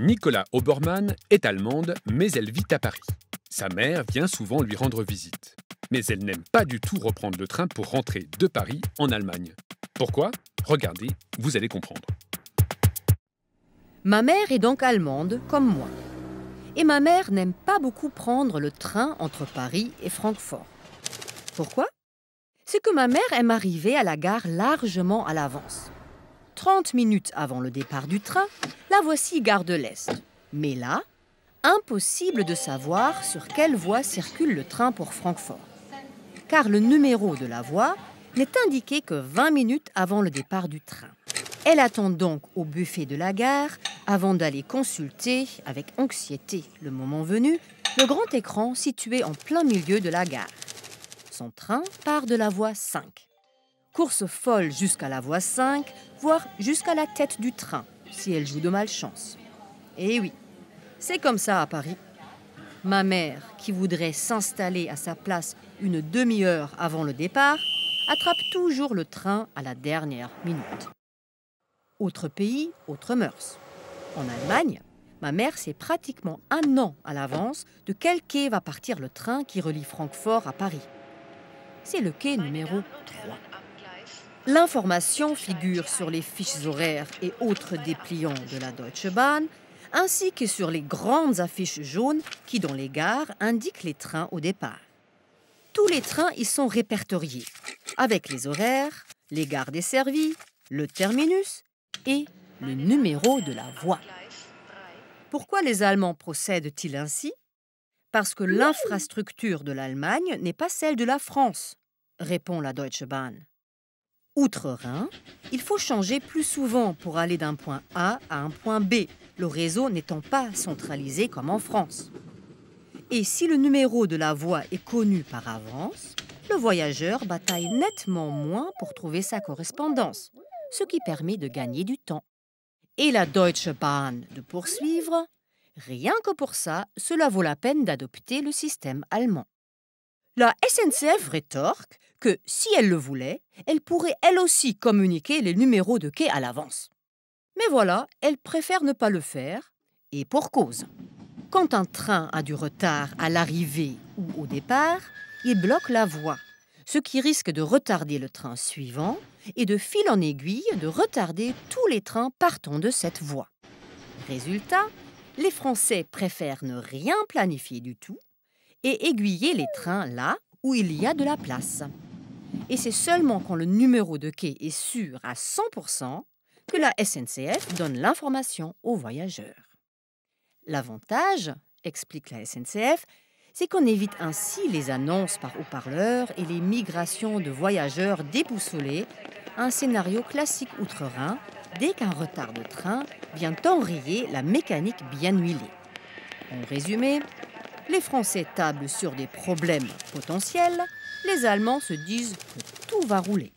Nicolas Obermann est allemande, mais elle vit à Paris. Sa mère vient souvent lui rendre visite. Mais elle n'aime pas du tout reprendre le train pour rentrer de Paris en Allemagne. Pourquoi? Regardez, vous allez comprendre. Ma mère est donc allemande, comme moi. Et ma mère n'aime pas beaucoup prendre le train entre Paris et Francfort. Pourquoi? C'est que ma mère aime arriver à la gare largement à l'avance. 30 minutes avant le départ du train, la voici gare de l'Est. Mais là, impossible de savoir sur quelle voie circule le train pour Francfort. Car le numéro de la voie n'est indiqué que 20 minutes avant le départ du train. Elle attend donc au buffet de la gare avant d'aller consulter, avec anxiété le moment venu, le grand écran situé en plein milieu de la gare. Son train part de la voie 5. Course folle jusqu'à la voie 5, voire jusqu'à la tête du train, si elle joue de malchance. Et oui, c'est comme ça à Paris. Ma mère, qui voudrait s'installer à sa place une demi-heure avant le départ, attrape toujours le train à la dernière minute. Autre pays, autre mœurs. En Allemagne, ma mère sait pratiquement un an à l'avance de quel quai va partir le train qui relie Francfort à Paris. C'est le quai numéro 3. L'information figure sur les fiches horaires et autres dépliants de la Deutsche Bahn, ainsi que sur les grandes affiches jaunes qui, dans les gares, indiquent les trains au départ. Tous les trains y sont répertoriés, avec les horaires, les gares desservies, le terminus et le numéro de la voie. Pourquoi les Allemands procèdent-ils ainsi? Parce que l'infrastructure de l'Allemagne n'est pas celle de la France, répond la Deutsche Bahn. Outre-Rhin, il faut changer plus souvent pour aller d'un point A à un point B, le réseau n'étant pas centralisé comme en France. Et si le numéro de la voie est connu par avance, le voyageur bataille nettement moins pour trouver sa correspondance, ce qui permet de gagner du temps. Et la Deutsche Bahn de poursuivre, rien que pour ça, cela vaut la peine d'adopter le système allemand. La SNCF rétorque que, si elle le voulait, elle pourrait elle aussi communiquer les numéros de quai à l'avance. Mais voilà, elle préfère ne pas le faire, et pour cause. Quand un train a du retard à l'arrivée ou au départ, il bloque la voie, ce qui risque de retarder le train suivant et de fil en aiguille de retarder tous les trains partant de cette voie. Résultat, les Français préfèrent ne rien planifier du tout et aiguiller les trains là où il y a de la place. Et c'est seulement quand le numéro de quai est sûr à 100% que la SNCF donne l'information aux voyageurs. L'avantage, explique la SNCF, c'est qu'on évite ainsi les annonces par haut-parleur et les migrations de voyageurs déboussolés, un scénario classique outre-Rhin dès qu'un retard de train vient enrayer la mécanique bien huilée. En résumé, les Français tablent sur des problèmes potentiels, les Allemands se disent que tout va rouler.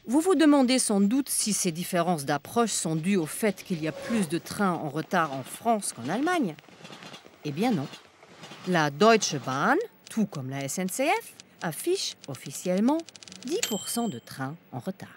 Vous vous demandez sans doute si ces différences d'approche sont dues au fait qu'il y a plus de trains en retard en France qu'en Allemagne? Eh bien non. La Deutsche Bahn, tout comme la SNCF, affiche officiellement 10% de trains en retard.